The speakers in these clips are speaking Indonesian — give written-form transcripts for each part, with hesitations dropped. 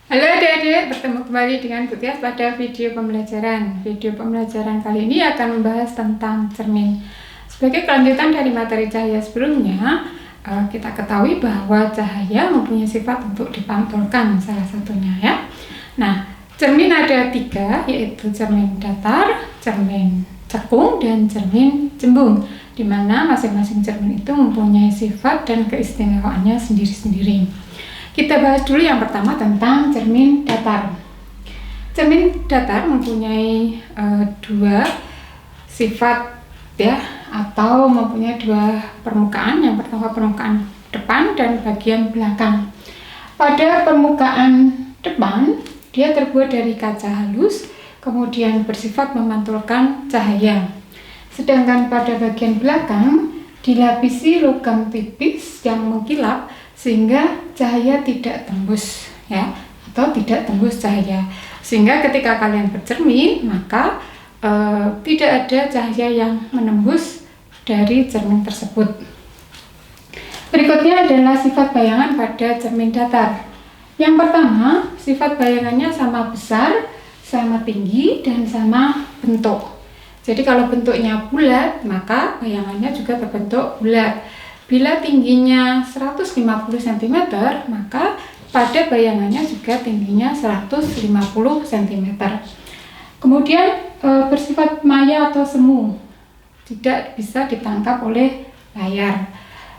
Halo adik-adik, bertemu kembali dengan Bu Tias pada video pembelajaran. Video pembelajaran kali ini akan membahas tentang cermin. Sebagai kelanjutan dari materi cahaya sebelumnya, kita ketahui bahwa cahaya mempunyai sifat untuk dipantulkan salah satunya ya. Nah, cermin ada 3, yaitu cermin datar, cermin cekung, dan cermin cembung, di mana masing-masing cermin itu mempunyai sifat dan keistimewaannya sendiri-sendiri. Kita bahas dulu yang pertama tentang cermin datar. Cermin datar mempunyai 2 sifat ya, atau mempunyai 2 permukaan. Yang pertama permukaan depan dan bagian belakang. Pada permukaan depan dia terbuat dari kaca halus, kemudian bersifat memantulkan cahaya. Sedangkan pada bagian belakang dilapisi logam tipis yang mengkilap sehingga cahaya tidak tembus ya, atau tidak tembus cahaya, sehingga ketika kalian bercermin maka tidak ada cahaya yang menembus dari cermin tersebut. Berikutnya adalah sifat bayangan pada cermin datar. Yang pertama, sifat bayangannya sama besar, sama tinggi, dan sama bentuk. Jadi kalau bentuknya bulat, maka bayangannya juga terbentuk bulat. Bila tingginya 150 cm, maka pada bayangannya juga tingginya 150 cm. Kemudian bersifat maya atau semu, tidak bisa ditangkap oleh layar.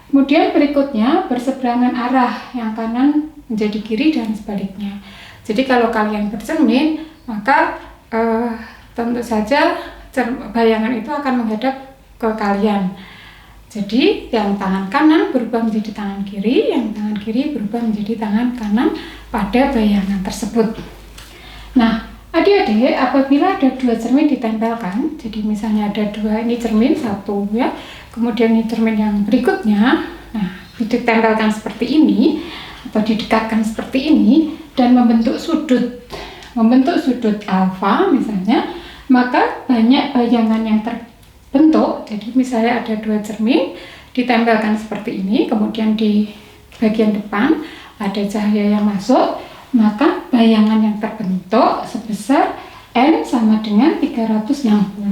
Kemudian berikutnya berseberangan arah, yang kanan menjadi kiri dan sebaliknya. Jadi kalau kalian bercermin, maka tentu saja bayangan itu akan menghadap ke kalian. Jadi yang tangan kanan berubah menjadi tangan kiri, yang tangan kiri berubah menjadi tangan kanan pada bayangan tersebut. Nah, adik-adik, apabila ada 2 cermin ditempelkan, jadi misalnya ada 2, ini cermin 1 ya, kemudian ini cermin yang berikutnya, nah ditempelkan seperti ini atau didekatkan seperti ini dan membentuk sudut alfa misalnya, maka banyak bayangan yang terbentuk. Jadi misalnya ada 2 cermin ditempelkan seperti ini, kemudian di bagian depan ada cahaya yang masuk, maka bayangan yang terbentuk sebesar N sama dengan 360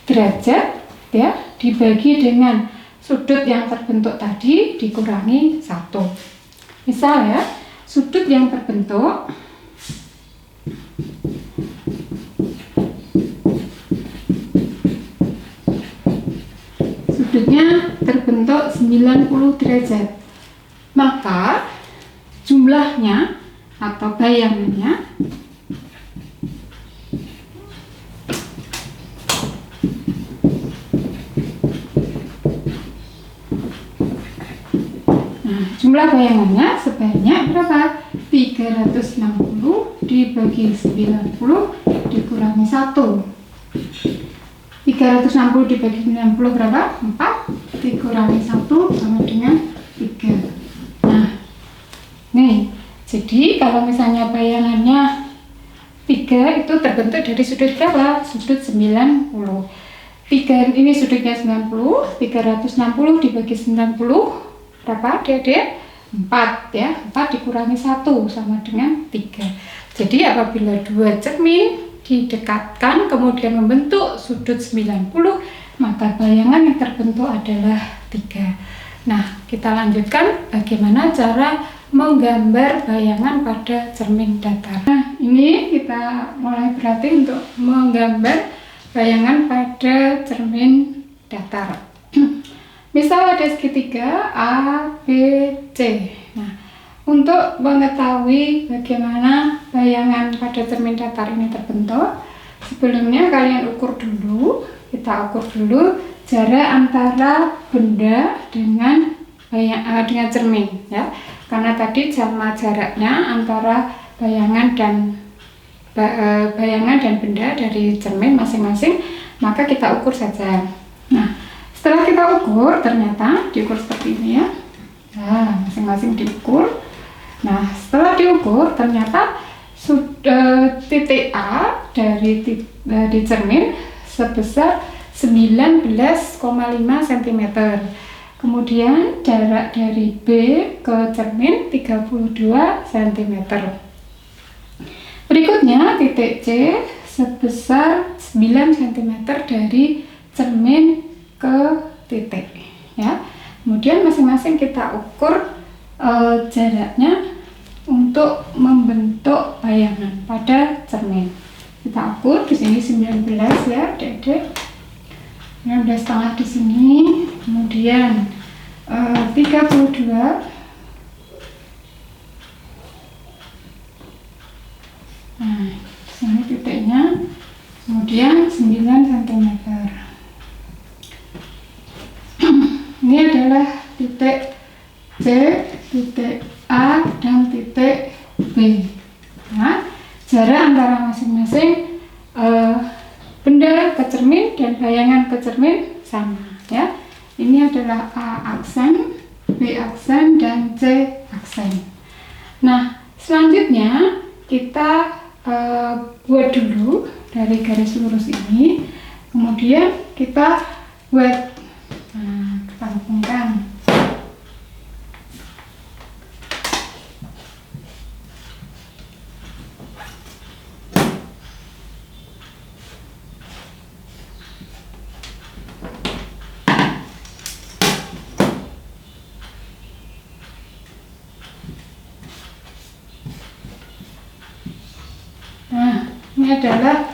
derajat ya, dibagi dengan sudut yang terbentuk tadi dikurangi 1. Misal ya, sudut yang terbentuk sudutnya terbentuk 90 derajat, maka jumlahnya atau bayangannya jumlah bayangannya sebanyak berapa? 360 dibagi 90 dikurangi 1. 360 dibagi 90 berapa? 4 dikurangi 1 sama dengan 3. Nah, nih, jadi kalau misalnya bayangannya 3 itu terbentuk dari sudut berapa? Sudut 90. 3 ini sudutnya 90, 360 dibagi 90 berapa adik-adik? 4 ya, 4 dikurangi 1 sama dengan 3. Jadi apabila 2 cermin didekatkan kemudian membentuk sudut 90, maka bayangan yang terbentuk adalah 3. Nah, kita lanjutkan bagaimana cara menggambar bayangan pada cermin datar. Nah, ini kita mulai berlatih untuk menggambar bayangan pada cermin datar. Misal ada segitiga A, B, C. Nah, untuk mengetahui bagaimana bayangan pada cermin datar ini terbentuk, sebelumnya kalian ukur dulu, kita ukur dulu jarak antara benda dengan cermin ya. Karena tadi sama jaraknya antara bayangan dan benda dari cermin masing-masing, maka kita ukur saja. Nah, setelah kita ukur, ternyata diukur seperti ini ya. Nah, masing-masing diukur. Nah, setelah diukur ternyata titik A dari cermin sebesar 19,5 cm. Kemudian jarak dari B ke cermin 32 cm. Berikutnya titik C sebesar 9 cm dari cermin ke titik ya. Kemudian masing-masing kita ukur jaraknya untuk membentuk bayangan pada cermin. Kita ukur di sini 19 ya, Adik-adik. 19,5 di sini, kemudian 32. Nah, sini titiknya, kemudian 9 cm. Ini adalah titik C, titik A, dan titik B. Nah, jarak antara masing-masing benda ke cermin dan bayangan ke cermin sama ya. Ini adalah A aksen, B aksen, dan C aksen. Nah, selanjutnya kita buat dulu dari garis lurus ini, kemudian kita buat, kita hubungkan. Nah, ini adalah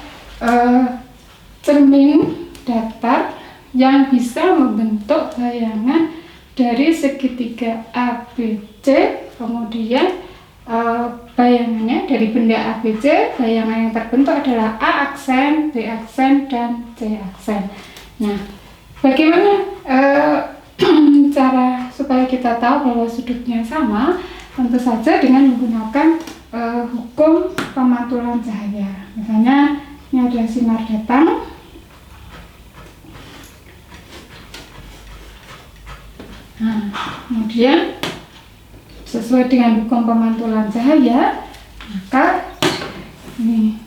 cermin datar yang bisa membentuk bayangan dari segitiga ABC, kemudian bayangannya dari benda ABC, bayangan yang terbentuk adalah A aksen, B aksen, dan C aksen. Nah, bagaimana cara supaya kita tahu bahwa sudutnya sama? Tentu saja dengan menggunakan hukum pemantulan cahaya. Misalnya ini ada sinar datang, nah, kemudian sesuai dengan hukum pemantulan cahaya, maka ini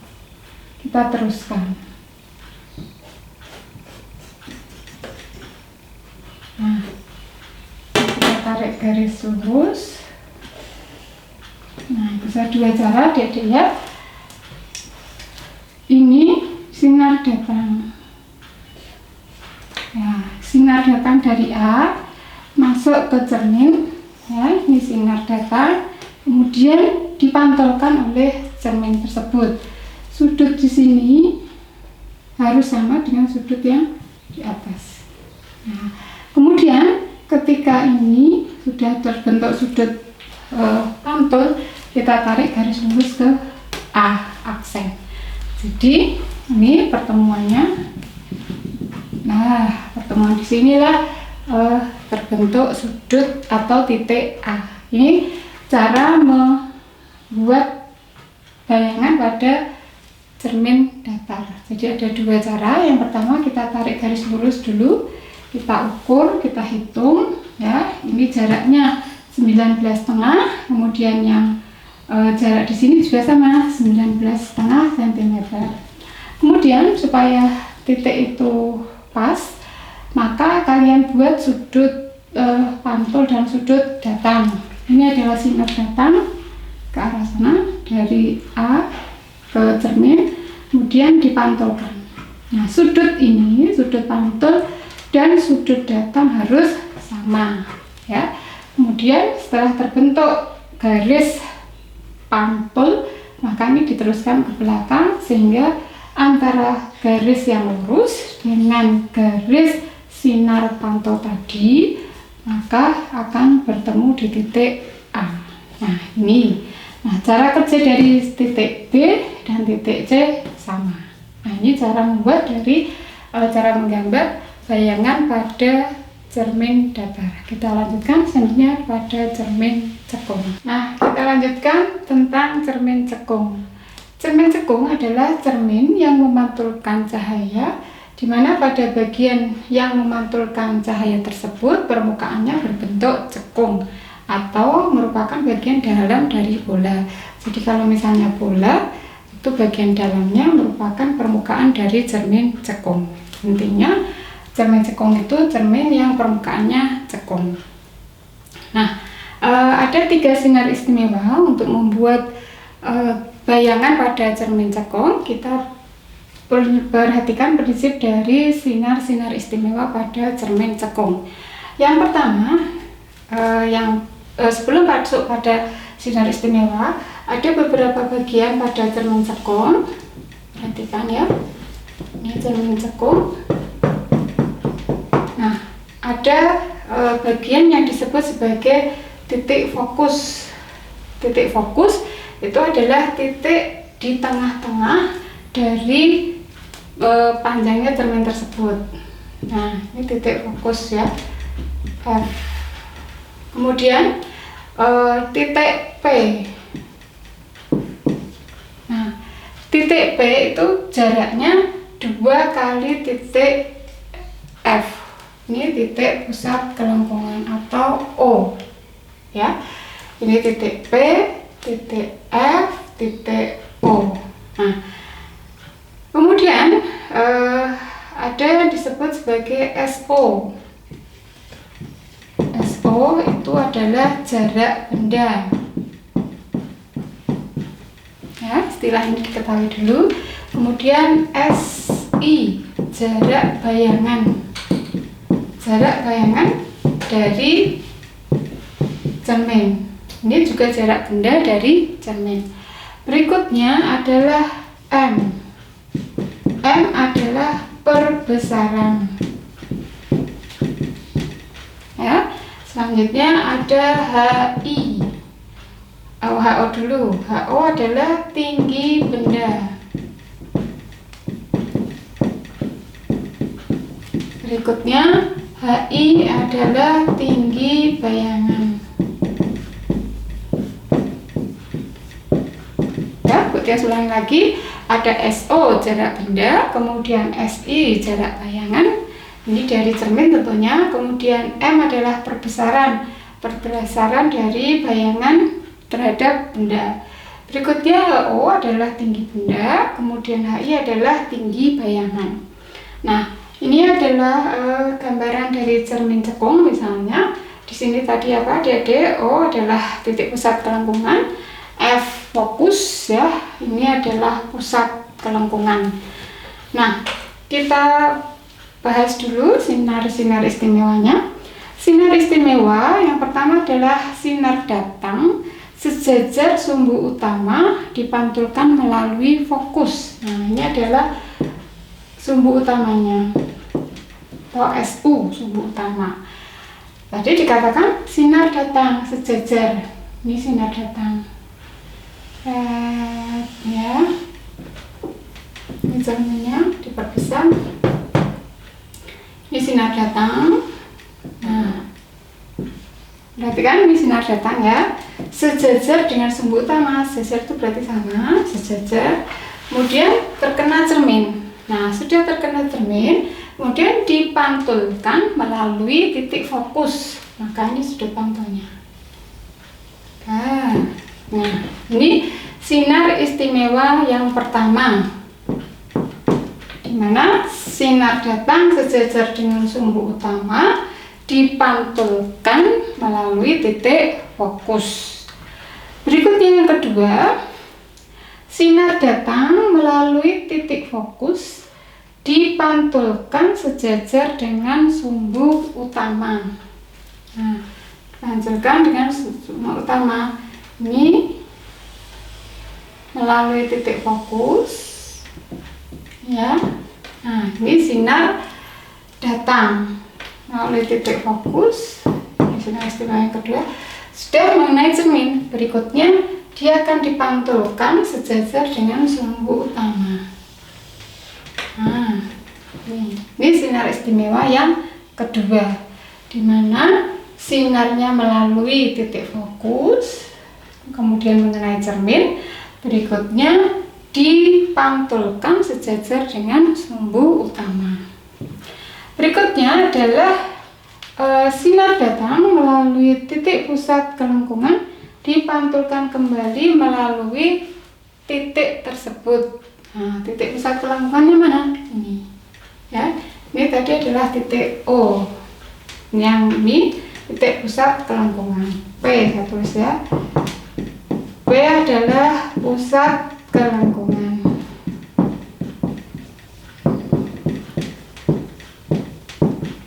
kita teruskan. Nah, kita tarik garis lurus. Nah, bisa dua cara, Adik-adik ya. Ini sinar datang. Ya, sinar datang dari A masuk ke cermin. Ya, ini sinar datang. Kemudian dipantulkan oleh cermin tersebut. Sudut di sini harus sama dengan sudut yang di atas. Nah, kemudian ketika ini sudah terbentuk sudut pantul, kita tarik garis lurus ke A aksen. Jadi ini pertemuannya. Nah, pertemuan di sinilah terbentuk sudut atau titik A. Ini cara membuat bayangan pada cermin datar. Jadi ada dua cara. Yang pertama kita tarik garis lurus dulu, kita ukur, kita hitung ya. Ini jaraknya 19,5, kemudian yang jarak di sini juga sama 19,5 cm. Kemudian supaya titik itu pas, maka kalian buat sudut pantul dan sudut datang. Ini adalah sinar datang ke arah sana dari A ke cermin, kemudian dipantulkan. Nah, sudut ini, sudut pantul dan sudut datang harus sama ya. Kemudian setelah terbentuk garis pantul, maka ini diteruskan ke belakang sehingga antara garis yang lurus dengan garis sinar pantul tadi maka akan bertemu di titik A. Nah, ini. Nah, cara kerja dari titik B dan titik C sama. Nah, ini cara membuat dari cara menggambar bayangan pada cermin datar. Kita lanjutkan selanjutnya pada cermin cekung. Nah, kita lanjutkan tentang cermin cekung. Cermin cekung adalah cermin yang memantulkan cahaya, di mana pada bagian yang memantulkan cahaya tersebut permukaannya berbentuk cekung atau merupakan bagian dalam dari bola. Jadi kalau misalnya bola, itu bagian dalamnya merupakan permukaan dari cermin cekung. Intinya cermin cekung itu cermin yang permukaannya cekung. Nah, ada 3 sinar istimewa untuk membuat bayangan pada cermin cekung, kita perhatikan prinsip dari sinar-sinar istimewa pada cermin cekung. Yang pertama, sebelum masuk pada sinar istimewa, ada beberapa bagian pada cermin cekung. Perhatikan ya, ini cermin cekung. Nah, ada bagian yang disebut sebagai titik fokus. Titik fokus itu adalah titik di tengah-tengah dari panjangnya cermin tersebut. Nah, ini titik fokus ya, F. Kemudian titik P. Nah, titik P itu jaraknya 2 kali titik F. Ini titik pusat kelengkungan atau O ya. Ini titik P, titik F, titik O. Nah, kemudian ada yang disebut sebagai SO. SO itu adalah jarak benda. Ya, istilah ini diketahui dulu. Kemudian SI, jarak bayangan. Jarak bayangan dari cermin. Ini juga jarak benda dari cermin. Berikutnya adalah M. M adalah perbesaran. Ya, selanjutnya ada HI. HO dulu. HO adalah tinggi benda. Berikutnya HI adalah tinggi bayangan. Ya, kita ulangi lagi. Ada SO jarak benda, kemudian SI jarak bayangan. Ini dari cermin tentunya. Kemudian M adalah perbesaran. Perbesaran dari bayangan terhadap benda. Berikutnya HO adalah tinggi benda, kemudian HI adalah tinggi bayangan. Nah, ini adalah gambaran dari cermin cekung. Misalnya di sini tadi apa? Adik-adik, O adalah titik pusat kelengkungan, F fokus ya. Ini adalah pusat kelengkungan. Nah, kita bahas dulu sinar-sinar istimewanya. Sinar istimewa yang pertama adalah sinar datang sejajar sumbu utama dipantulkan melalui fokus. Nah, ini adalah sumbu utamanya atau SU, sumbu utama. Tadi dikatakan sinar datang sejajar. Ini sinar datang. Ya, ini cerminnya diperbesar. Ini sinar datang. Nah, perhatikan ini sinar datang ya, sejajar dengan sumbu utama. Sejajar itu berarti sama, sejajar. Kemudian terkena cermin. Nah, sudah terkena cermin, kemudian dipantulkan melalui titik fokus. Maka ini sudah pantulnya. Nah, ini sinar istimewa yang pertama, di mana sinar datang sejajar dengan sumbu utama dipantulkan melalui titik fokus. Berikutnya yang kedua, sinar datang melalui titik fokus dipantulkan sejajar dengan sumbu utama. Nah, lanjutkan dengan sumbu utama. Ini melalui titik fokus ya. Nah, ini sinar datang melalui titik fokus. Ini sinar istimewa yang kedua. Sudah mengenai cermin, berikutnya dia akan dipantulkan sejajar dengan sumbu utama. Nah, ini sinar istimewa yang kedua, di mana sinarnya melalui titik fokus, kemudian mengenai cermin, berikutnya dipantulkan sejajar dengan sumbu utama. Berikutnya adalah sinar datang melalui titik pusat kelengkungan dipantulkan kembali melalui titik tersebut. Nah, titik pusat kelengkungannya mana? Ini ya, ini tadi adalah titik O, yang ini titik pusat kelengkungan. P saya tulis ya. P adalah pusat kelengkungan.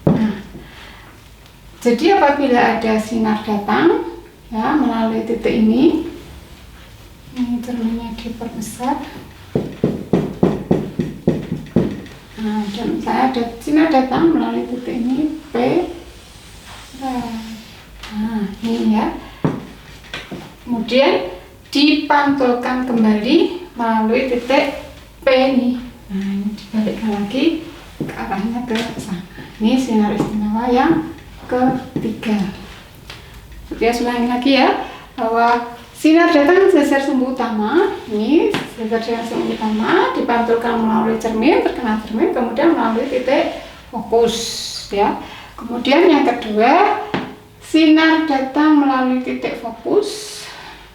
Nah, jadi apabila ada sinar datang ya melalui titik ini cerminnya diperbesar. Nah, dan saya ada sinar datang melalui titik ini P. Nah, ini ya. Kemudian dipantulkan kembali melalui titik P ini. Nah, ini dibalikkan lagi ke arahnya ke sana. Ini sinar istimewa yang ketiga. Kita ulangi lagi ya, bahwa sinar datang sesar sumbu utama, ini sesar sumbu utama dipantulkan melalui cermin, terkena cermin, kemudian melalui titik fokus ya. Kemudian yang kedua, sinar datang melalui titik fokus,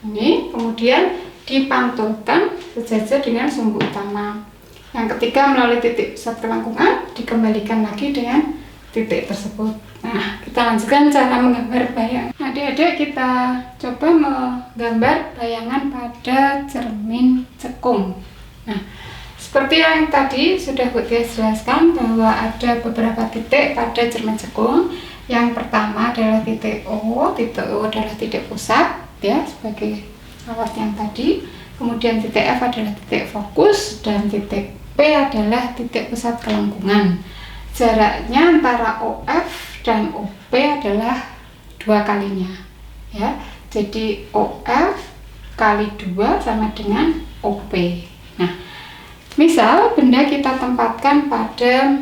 ini kemudian dipantulkan sejajar dengan sumbu utama. Yang ketiga, melalui titik pusat kelengkungan dikembalikan lagi dengan titik tersebut. Nah, kita lanjutkan cara menggambar bayangan. Adik-adik, kita coba menggambar bayangan pada cermin cekung. Nah, seperti yang tadi sudah Bu Tia jelaskan bahwa ada beberapa titik pada cermin cekung. Yang pertama adalah titik O. Titik O adalah titik pusat ya, sebagai awas yang tadi. Kemudian titik F adalah titik fokus dan titik P adalah titik pusat kelengkungan. Jaraknya antara OF dan OP adalah 2 kalinya ya. Jadi OF kali 2 sama dengan OP. Nah, misal benda kita tempatkan pada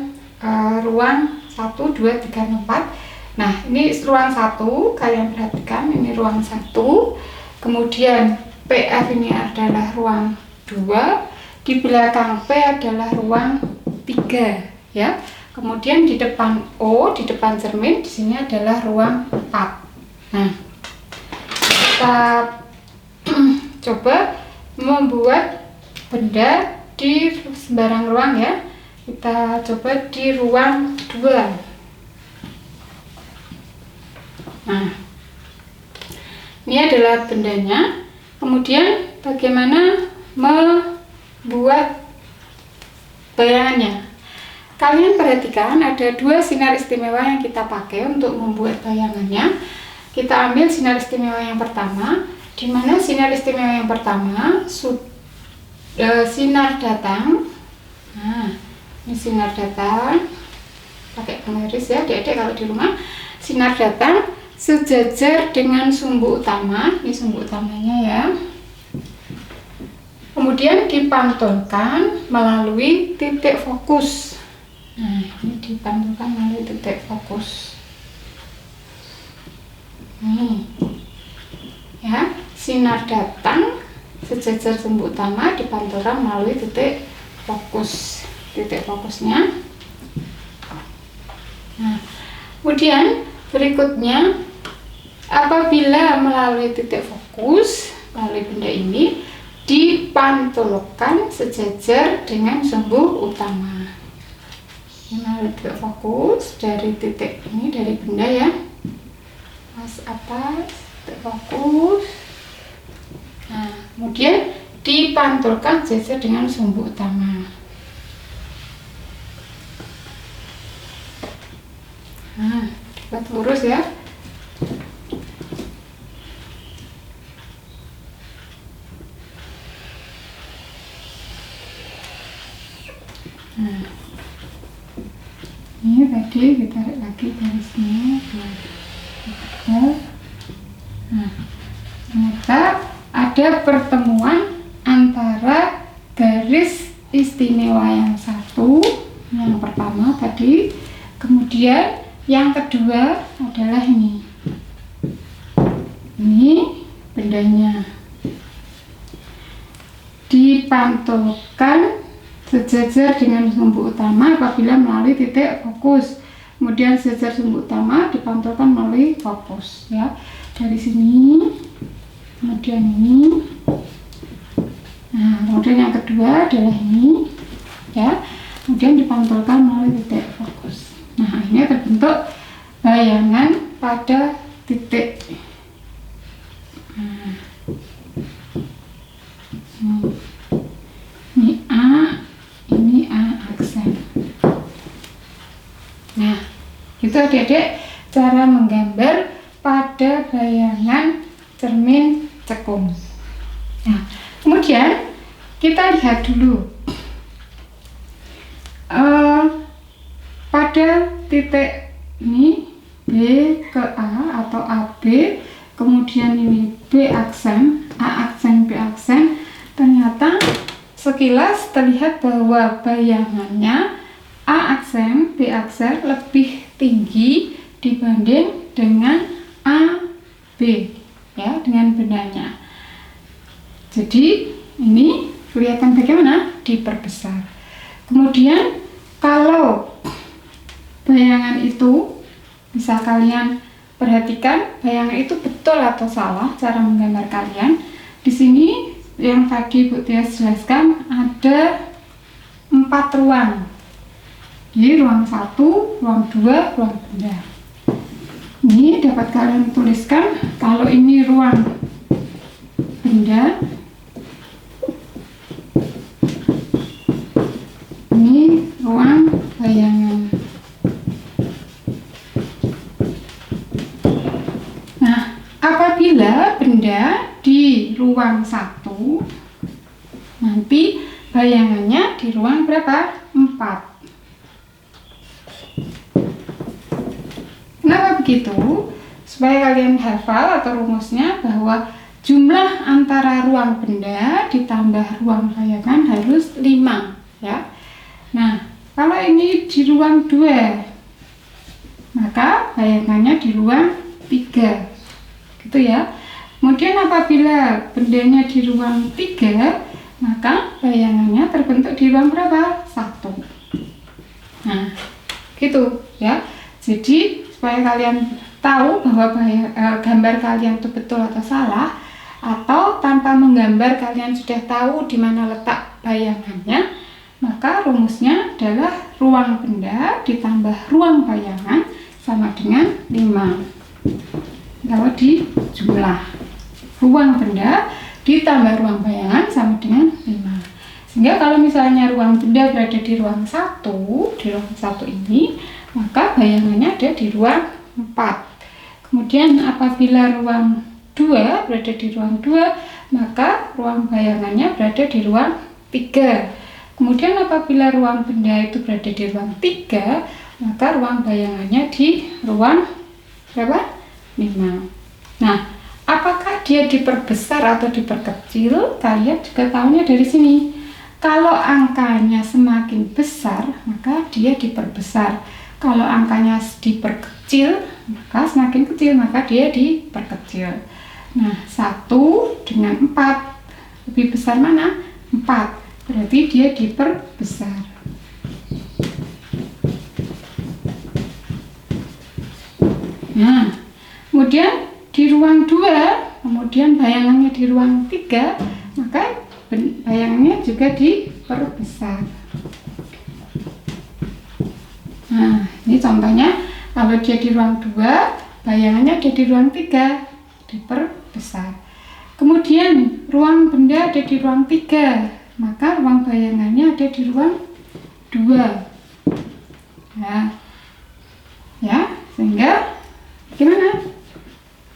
ruang 1, 2, 3, 4. Nah, ini ruang 1, kalian perhatikan ini ruang 1. Kemudian PF ini adalah ruang 2. Di belakang P adalah ruang 3 ya. Kemudian di depan O, di depan cermin, di sini adalah ruang 4. Nah, kita coba membuat benda di sembarang ruang ya. Kita coba di ruang 2. Nah, ini adalah bendanya. Kemudian bagaimana membuat bayangannya? Kalian perhatikan ada 2 sinar istimewa yang kita pakai untuk membuat bayangannya. Kita ambil sinar istimewa yang pertama, di mana sinar istimewa yang pertama sinar datang. Nah, ini sinar datang. Pakai penggaris ya, adik-adik kalau di rumah. Sinar datang sejajar dengan sumbu utama. Ini sumbu utamanya ya. Kemudian dipantulkan melalui titik fokus. Nah, ini dipantulkan melalui titik fokus. Nih, ya, sinar datang sejajar sumbu utama dipantulkan melalui titik fokus. Titik fokusnya. Nah, kemudian berikutnya, apabila melalui titik fokus, melalui benda ini dipantulkan sejajar dengan sumbu utama. Melalui titik fokus dari titik ini, dari benda ya, mas atas titik fokus. Nah, kemudian dipantulkan sejajar dengan sumbu utama. Nah, dibuat lurus ya. Nah, ini tadi ditarik lagi garisnya. Nah, ternyata ada pertemuan antara garis istimewa yang satu, yang pertama tadi, kemudian yang kedua adalah ini bendanya dipantulkan sejajar dengan sumbu utama apabila melalui titik fokus. Kemudian sejajar sumbu utama dipantulkan melalui fokus ya. Dari sini, kemudian ini. Nah, kemudian yang kedua adalah ini ya. Kemudian dipantulkan melalui titik fokus. Nah, ini terbentuk bayangan pada titik. Nah, Itu adik-adik cara menggambar pada bayangan cermin cekung. Nah, kemudian kita lihat dulu pada titik ini B ke A atau AB, kemudian ini B aksen, A aksen, B aksen. Ternyata sekilas terlihat bahwa bayangannya A aksen, B aksen lebih tinggi dibanding dengan AB, ya, dengan benanya. Jadi ini kelihatan bagaimana diperbesar. Kemudian kalau bayangan itu bisa kalian perhatikan, bayangan itu betul atau salah cara menggambar kalian. Di sini yang tadi Bu Tia jelaskan ada 4 ruang. Jadi ruang 1, ruang 2, ruang benda. Ini dapat kalian tuliskan kalau ini ruang benda, ini ruang bayangan. Nah, apabila benda di ruang 1, nanti bayangannya di ruang berapa? 4. Kenapa begitu? Supaya kalian hafal atau rumusnya bahwa jumlah antara ruang benda ditambah ruang bayangan harus 5, ya. Nah, kalau ini di ruang 2, maka bayangannya di ruang 3, gitu ya. Kemudian apabila bendanya di ruang 3, maka bayangannya terbentuk di ruang berapa? 1. Nah, gitu ya. Jadi supaya kalian tahu bahwa gambar kalian itu betul atau salah, atau tanpa menggambar kalian sudah tahu di mana letak bayangannya, maka rumusnya adalah ruang benda ditambah ruang bayangan sama dengan 5. Kalau di jumlah ruang benda ditambah ruang bayangan sama dengan 5. Sehingga kalau misalnya ruang benda berada di ruang 1, di ruang 1 ini, maka bayangannya ada di ruang 4. Kemudian apabila ruang 2 berada di ruang 2, maka ruang bayangannya berada di ruang 3. Kemudian apabila ruang benda itu berada di ruang 3, maka ruang bayangannya di ruang berapa? 5. Nah, apakah dia diperbesar atau diperkecil? Kalian juga tahunya dari sini. Kalau angkanya semakin besar, maka dia diperbesar. Kalau angkanya diperkecil, maka semakin kecil, maka dia diperkecil. Nah, 1 dengan 4, lebih besar mana? 4, berarti dia diperbesar. Nah, kemudian di ruang 2, kemudian bayangannya di ruang 3, maka bayangannya juga diperbesar. Nah, ini contohnya kalau dia di ruang 2, bayangannya ada di ruang 3, diperbesar. Kemudian ruang benda ada di ruang 3, maka ruang bayangannya ada di ruang 2. Nah, ya, sehingga gimana?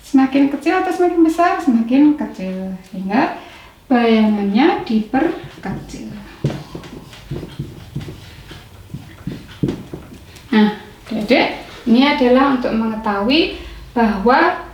Semakin kecil atau semakin besar? Semakin kecil, sehingga bayangannya diperkecil. Nah, Dedek, ini adalah untuk mengetahui bahwa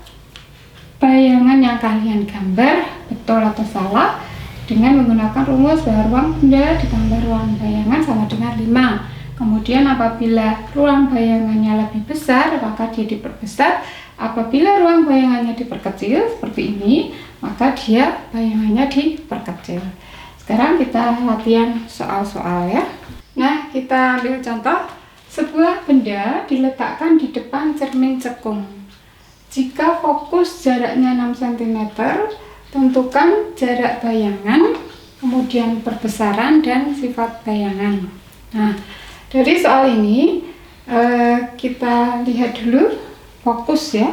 bayangan yang kalian gambar betul atau salah dengan menggunakan rumus bahwa ruang benda ditambah ruang bayangan sama dengan 5. Kemudian apabila ruang bayangannya lebih besar, maka dia diperbesar. Apabila ruang bayangannya diperkecil seperti ini, maka dia bayangannya diperkecil. Sekarang kita latihan soal-soal ya. Nah, kita ambil contoh. Sebuah benda diletakkan di depan cermin cekung. Jika fokus jaraknya 6 cm, tentukan jarak bayangan, kemudian perbesaran dan sifat bayangan. Nah, dari soal ini kita lihat dulu fokus ya.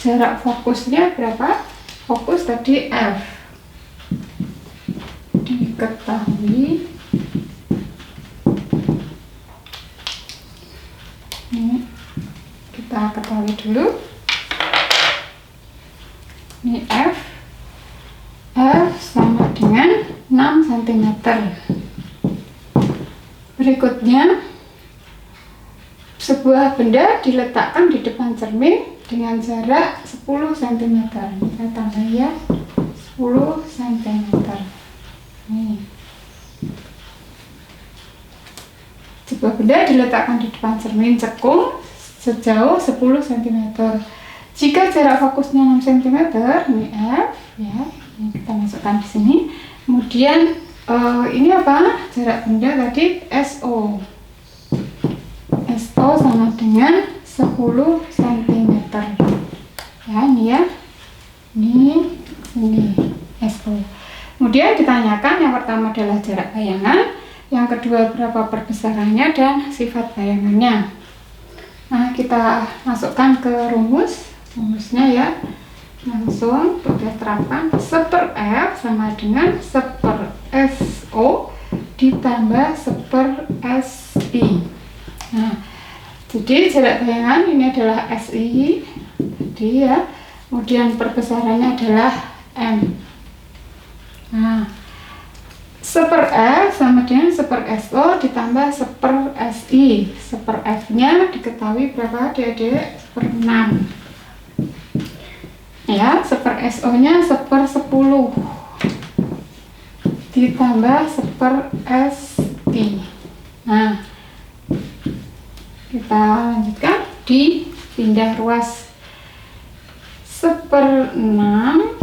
Jarak fokusnya berapa? Fokus tadi F. Diketahui ini dulu. Ini F sama dengan 6 cm. Berikutnya, sebuah benda diletakkan di depan cermin dengan jarak 10 cm. Kita tambah ya, 10 cm. Nih. Sebuah benda diletakkan di depan cermin cekung sejauh 10 cm. Jika jarak fokusnya 6 cm, ini F ya, ini kita masukkan di sini. Kemudian ini apa? Jarak benda tadi SO. SO sama dengan 10 cm. Ya, ini ya. Ini SO. Kemudian ditanyakan, yang pertama adalah jarak bayangan, yang kedua berapa perbesarannya dan sifat bayangannya. Nah, kita masukkan ke rumusnya ya. Langsung kita terapkan 1/F sama dengan 1/SO ditambah 1/SI. Nah, jadi jarak bayangan ini adalah SI, jadi ya. Kemudian perbesarannya adalah M. Nah, 1/F sama dengan 1/SO ditambah 1/SI. 1/F-nya diketahui berapa adik-adik? 1/6. Ya, 1/SO-nya 1/10 ditambah 1/SI. Nah, kita lanjutkan, dipindah ruas. 1/6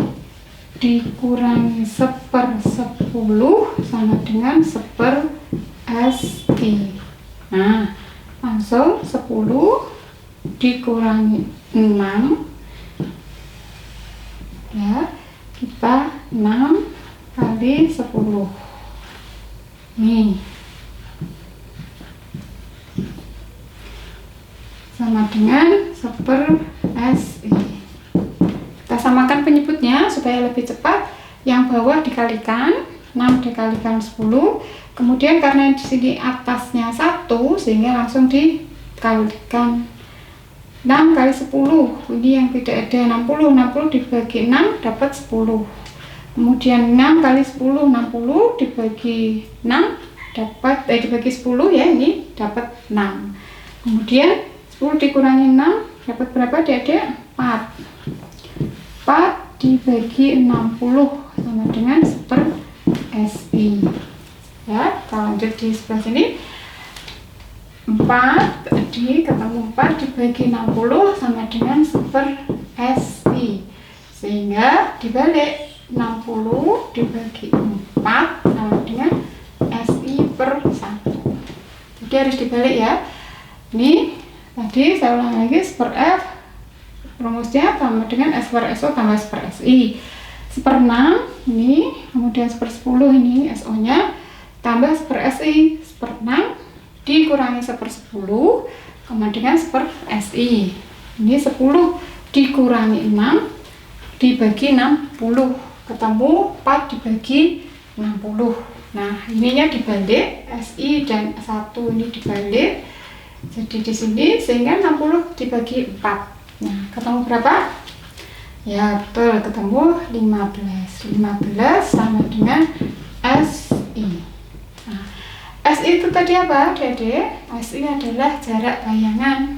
dikurangi 1/10 sama dengan 1/SI. Nah, langsung 10 dikurangi 6 ya, kita 6 kali 10. Nih, sama dengan 1/SI. Kita samakan penyebutnya supaya lebih cepat. Yang bawah dikalikan 6 dikalikan 10. Kemudian karena di sini atasnya 1 sehingga langsung dikalikan 6 kali 10. Ini yang tidak ada 60. 60 dibagi 6 dapat 10. Kemudian 6 kali 10, 60 dibagi 6 dapat dibagi 10 ya, ini dapat 6. Kemudian 10 dikurangi 6 dapat berapa adik-adik? 4. 4 dibagi 60 sama dengan 1/SI. Ya, kita lanjut di sebelah sini. 4 ketemu 4 dibagi 60 sama dengan 1/SI. Sehingga dibalik, 60 dibagi 4 sama dengan SI/1. Jadi harus dibalik ya. Ini tadi saya ulang lagi, 1/F rumusnya sama dengan S/SO tambah 1/SI. 1/6 ini, kemudian 1/10 ini SO-nya tambah 1/SI. 1/6 dikurangi 1/10 sama dengan 1/SI. Ini 10 dikurangi 6 dibagi 60 ketemu 4 dibagi 60. Nah, ininya dibalik, SI dan 1 ini dibalik. Jadi di sini sehingga 60 dibagi 4. Nah, ketemu berapa? Ya, betul, ketemu 15. 15 sama dengan SI. Nah, SI itu tadi apa, Dede? SI adalah jarak bayangan.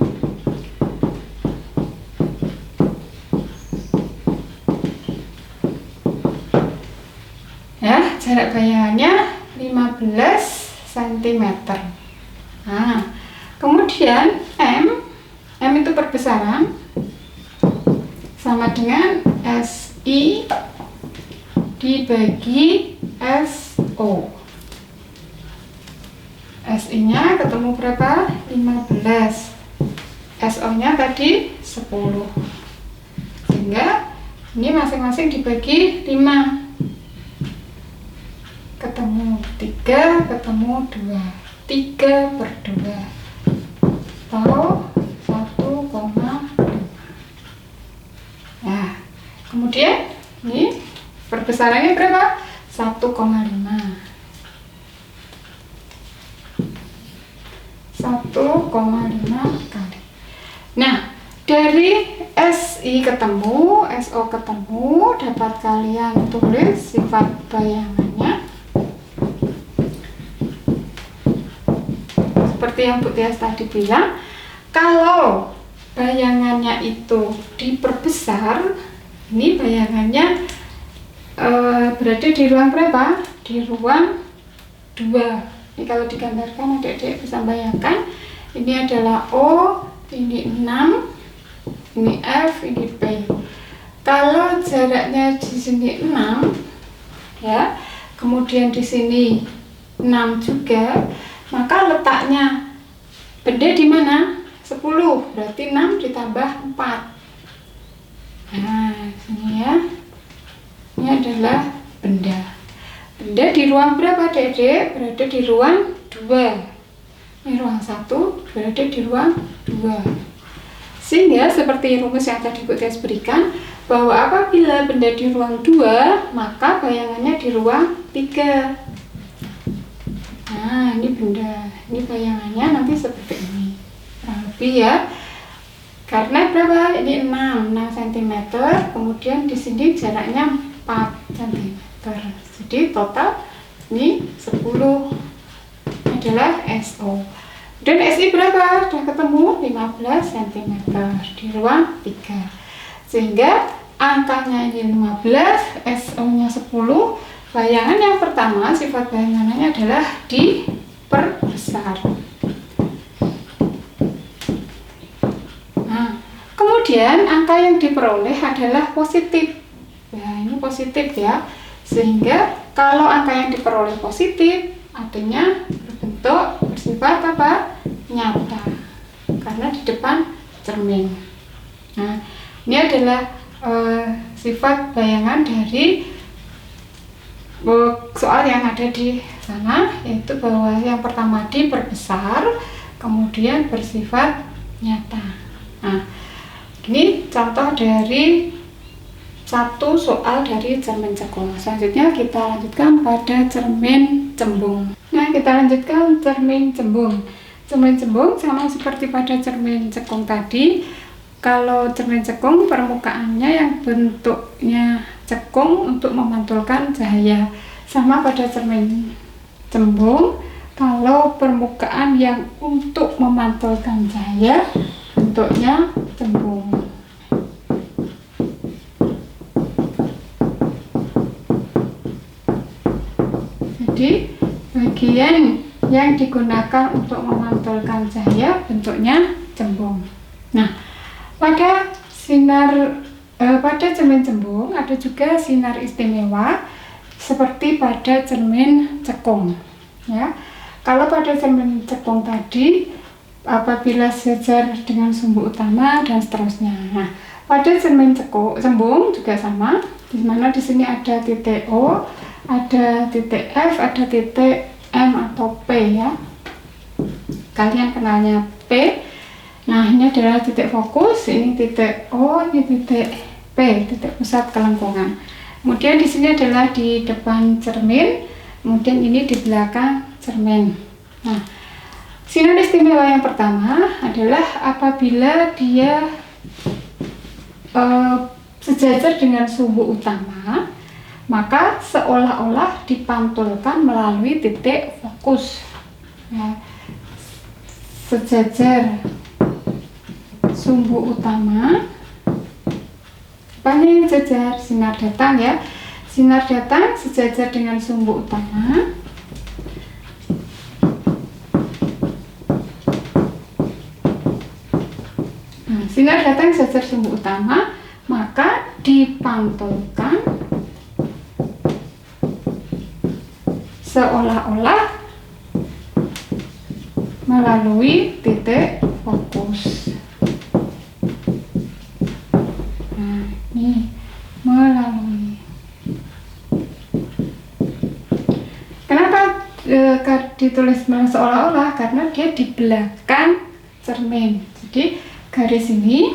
Ya, jarak bayangannya 15 cm. Nah, kemudian M itu perbesaran sama dengan SI dibagi SO. SI-nya ketemu berapa? 15. SO-nya tadi 10. Sehingga ini masing-masing dibagi 5. Ketemu 3, ketemu 2. 3/2. Atau 1,5. Nah, kemudian ini perbesarannya berapa? 1,5. 1,5 kali. Nah, dari Dari SI ketemu, SO ketemu, dapat kalian tulis sifat bayangannya. Seperti yang Bu Tias tadi bilang, kalau bayangannya itu diperbesar, ini bayangannya berada di ruang berapa? Di ruang 2. Ini kalau digambarkan adik-adik bisa bayangkan, ini adalah O, ini 6, ini F, ini P. Kalau jaraknya di sini 6, ya, kemudian di sini 6 juga, maka letaknya benda di mana? 10, berarti 6 ditambah 4. Nah, sini ya. Ini adalah benda. Benda di ruang berapa, Dek? Berada di ruang 2. Ini ruang 1, berada di ruang 2. Sehingga seperti rumus yang tadi Bu Tias berikan, bahwa apabila benda di ruang 2, maka bayangannya di ruang 3. Nah, ini benda, ini bayangannya nanti seperti ini, kurang lebih ya. Karena berapa? Ini 6 cm, kemudian di sini jaraknya 4 cm. Jadi total ini 10. Ini adalah SO. Dan SI berapa? Sudah ketemu 15 cm di ruang 3. Sehingga angkanya ini 15, SO-nya 10. Bayangan yang pertama, sifat bayangannya adalah diperbesar. Nah, kemudian angka yang diperoleh adalah positif. Ya, ini positif ya. Sehingga kalau angka yang diperoleh positif, artinya berbentuk bersifat apa? Nyata, karena di depan cermin. Nah, ini adalah sifat bayangan dari soal yang ada di sana, yaitu bahwa yang pertama diperbesar, kemudian bersifat nyata. Nah, ini contoh dari satu soal dari cermin cekung. Selanjutnya kita lanjutkan pada cermin cembung. Nah, kita lanjutkan cermin cembung. Cermin cembung sama seperti pada cermin cekung tadi. Kalau cermin cekung, permukaannya yang bentuknya cekung untuk memantulkan cahaya. Sama pada cermin cembung, kalau permukaan yang untuk memantulkan cahaya bentuknya cembung. Jadi bagian yang digunakan untuk memantulkan cahaya bentuknya cembung. Nah, pada cermin cembung ada juga sinar istimewa seperti pada cermin cekung. Ya, kalau pada cermin cekung tadi apabila sejajar dengan sumbu utama dan seterusnya. Nah, pada cermin cembung juga sama, di mana di sini ada titik O, ada titik F, ada titik M atau P ya. Kalian kenalnya P. Nah, ini adalah titik fokus, ini titik O, ini titik P, titik pusat kelengkungan. Kemudian di sini adalah di depan cermin, kemudian ini di belakang cermin. Nah, sinar istimewa yang pertama adalah apabila dia sejajar dengan sumbu utama, maka seolah-olah dipantulkan melalui titik fokus. Ya, sejajar sumbu utama, apanya yang sejajar? Sinar datang ya. Sinar datang sejajar dengan sumbu utama. Nah, sinar datang sejajar sumbu utama, maka dipantulkan seolah-olah melalui titik fokus. Nah, ini melalui. Kenapa ditulis seolah-olah? Karena dia di belakang cermin. Jadi garis ini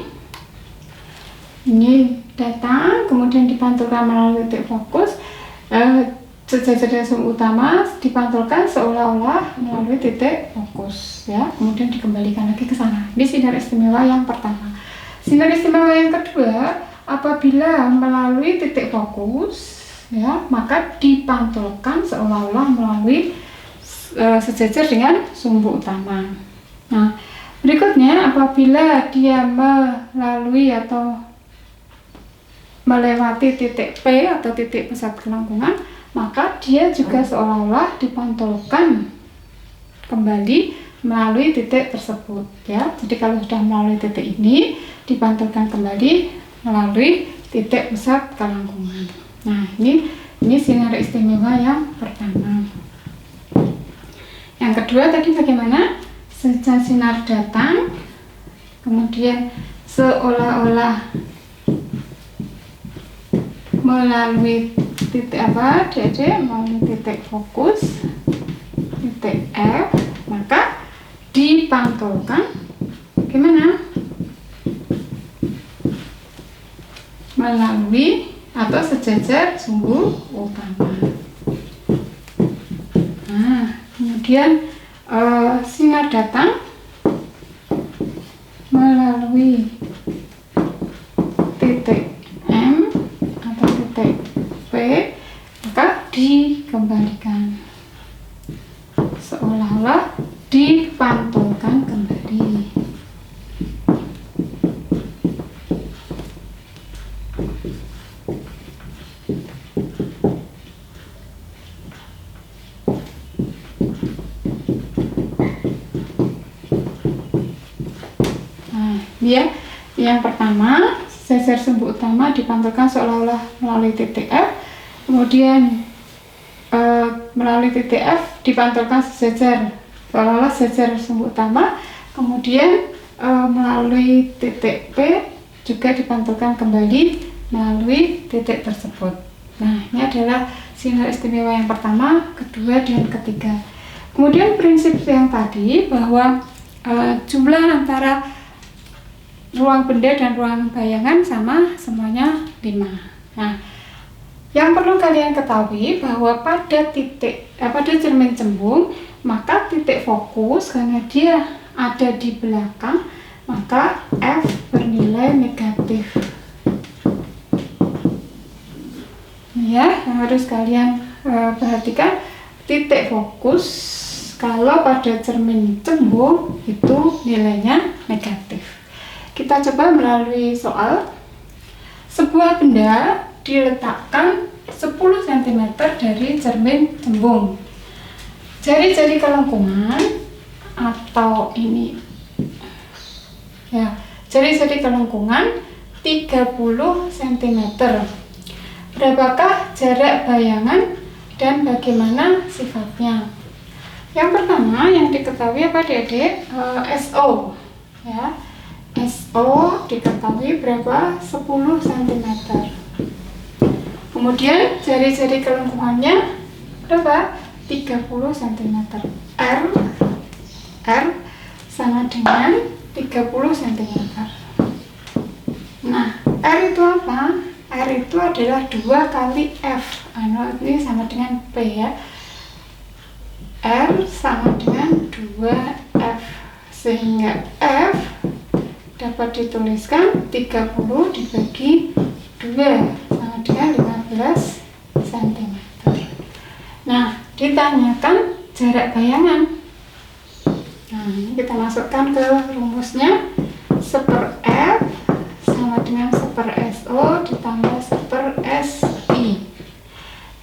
datang, kemudian dipantulkan melalui titik fokus. Sejajar dengan sumbu utama dipantulkan seolah-olah melalui titik fokus ya, kemudian dikembalikan lagi ke sana. Ini sinar istimewa yang pertama. Sinar istimewa yang kedua, apabila melalui titik fokus, ya, maka dipantulkan seolah-olah melalui sejajar dengan sumbu utama. Nah, berikutnya apabila dia melalui atau melewati titik P atau titik pusat kelangkungan, maka dia juga seolah-olah dipantulkan kembali melalui titik tersebut, ya. Jadi kalau sudah melalui titik ini, dipantulkan kembali melalui titik pusat kelangkungan. Nah, ini sinar istimewa yang pertama. Yang kedua tadi bagaimana? Sejak sinar datang, kemudian seolah-olah melalui titik apa? Melalui titik fokus, titik F, maka dipantulkan gimana? Melalui atau sejajar sumbu utama. Nah, kemudian sinar datang melalui titik M atau titik P, maka dikembalikan seolah-olah dipantulkan kembali. Ya, yang pertama, sejajar sumbu utama dipantulkan seolah-olah melalui titik F, kemudian melalui titik F dipantulkan sejajar seolah-olah sejajar sumbu utama, kemudian melalui titik P juga dipantulkan kembali melalui titik tersebut. Nah, ini adalah sinar istimewa yang pertama, kedua, dan ketiga. Kemudian prinsip yang tadi bahwa jumlah antara ruang benda dan ruang bayangan sama, semuanya 5. Nah, yang perlu kalian ketahui bahwa pada cermin cembung, maka titik fokus karena dia ada di belakang, maka F bernilai negatif. Ya, yang harus kalian perhatikan, titik fokus kalau pada cermin cembung itu nilainya negatif. Kita coba melalui soal. Sebuah benda diletakkan 10 cm dari cermin cembung. Jari-jari kelengkungan atau ini ya, jari-jari kelengkungan 30 cm. Berapakah jarak bayangan dan bagaimana sifatnya? Yang pertama yang diketahui apa Adik-adik? SO, ya. SO diketahui berapa? 10 cm. Kemudian jari-jari kelengkungannya berapa? 30 cm. R sama dengan 30 cm. Nah, R itu apa? R itu adalah 2 kali F. Ini sama dengan P, ya. R sama dengan 2F, sehingga F dapat dituliskan 30 dibagi 2 sama dengan 15 cm. Nah, ditanyakan jarak bayangan. Nah, ini kita masukkan ke rumusnya. 1/F sama dengan 1/SO ditambah 1/SI.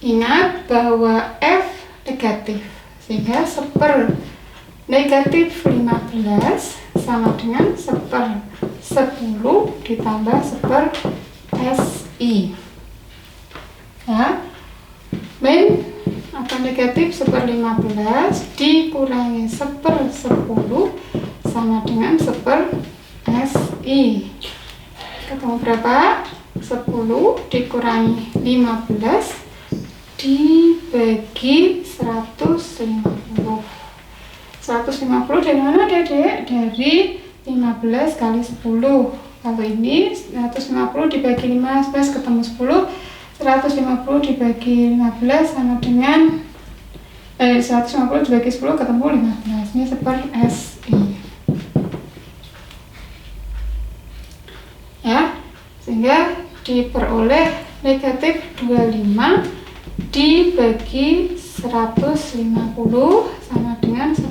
Ingat bahwa F negatif, sehingga 1/15 sama dengan 1/10 ditambah 1/SI. Ya, min atau negatif 1/15 dikurangi 1/10 sama dengan 1/SI. Ketemu berapa? 10 dikurangi 15 dibagi 150. 150 dari mana, Dedek? Dari 15 kali 10. Kalau ini 150 dibagi 15 ketemu 10. 150 dibagi 15 sama dengan 150 dibagi 10 ketemu 15. Ini 1/SI. sehingga diperoleh negatif 25 dibagi 150 sama dengan 1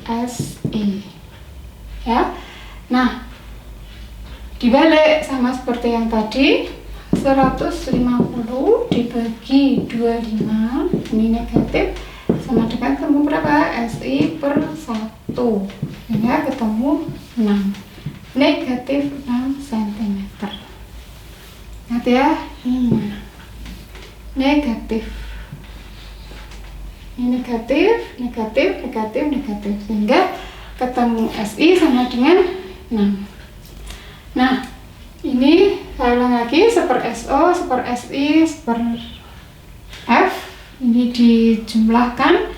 SI ya. Nah, dibalik sama seperti yang tadi, 150 dibagi 25 ini negatif sama dengan ketemu berapa? SI per 1 sehingga ketemu 6 negatif 6 cm. Lihat ya, ini negatif, ini negatif, negatif, negatif, negatif sehingga ketemu SI sama dengan 6. Nah, ini saya ulang lagi, 1 SO, 1 SI, 1 F ini dijumlahkan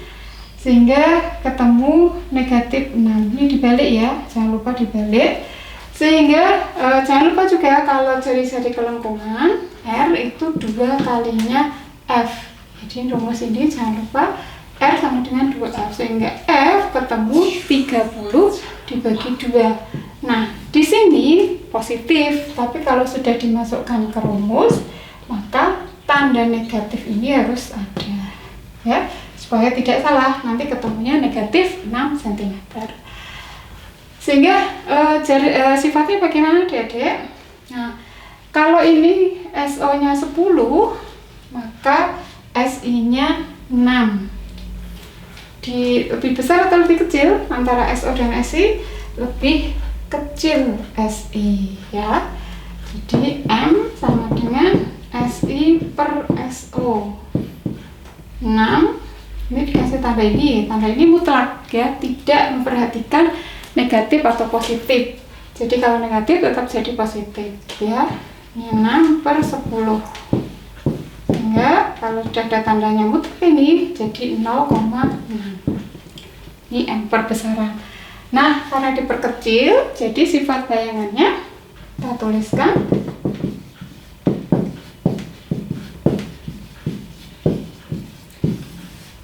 sehingga ketemu negatif 6. Ini dibalik ya, jangan lupa dibalik. Sehingga jangan lupa juga kalau ciri-ciri kelengkungan R itu 2 kalinya F. Jadi rumus ini jangan lupa R sama dengan 2F sehingga F ketemu 30 dibagi 2. Nah, di sini positif, tapi kalau sudah dimasukkan ke rumus maka tanda negatif ini harus ada ya, supaya tidak salah, nanti ketemunya negatif 6 cm. Sehingga sifatnya bagaimana adik-adik? Nah, kalau ini SO nya 10 maka SI nya 6. Lebih besar atau lebih kecil? Antara SO dan SI lebih kecil SI ya. Jadi M sama dengan SI per SO 6. Ini dikasih tanda ini mutlak ya, tidak memperhatikan negatif atau positif. Jadi kalau negatif tetap jadi positif ya. Ini 6 per 10 sehingga kalau sudah ada tandanya mutlak ini jadi 0,6. Ini M perbesaran. Nah, karena diperkecil, jadi sifat bayangannya kita tuliskan.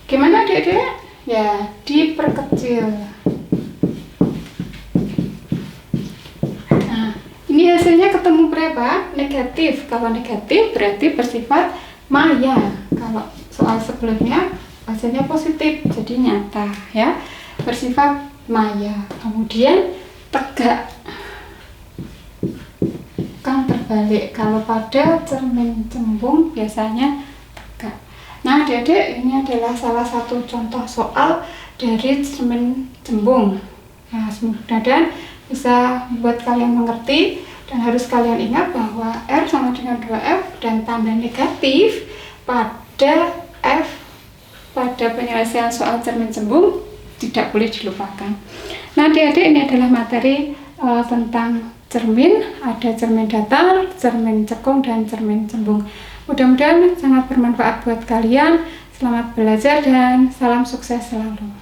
Gimana adik-adik? Ya, diperkecil. Nah, ini hasilnya ketemu berapa? Negatif. Kalau negatif berarti bersifat maya. Kalau soal sebelumnya hasilnya positif, jadi nyata ya. Bersifat maya. Kemudian tegak, kan terbalik. Kalau pada cermin cembung biasanya tegak. Nah, adik-adik, ini adalah salah satu contoh soal dari cermin cembung. Nah, mudah-mudahan bisa membuat kalian mengerti, dan harus kalian ingat bahwa R sama dengan 2F dan tanda negatif pada F pada penyelesaian soal cermin cembung tidak boleh dilupakan. Nah, adik-adik, ini adalah materi tentang cermin. Ada cermin datar, cermin cekung, dan cermin cembung. Mudah-mudahan sangat bermanfaat buat kalian. Selamat belajar dan salam sukses selalu.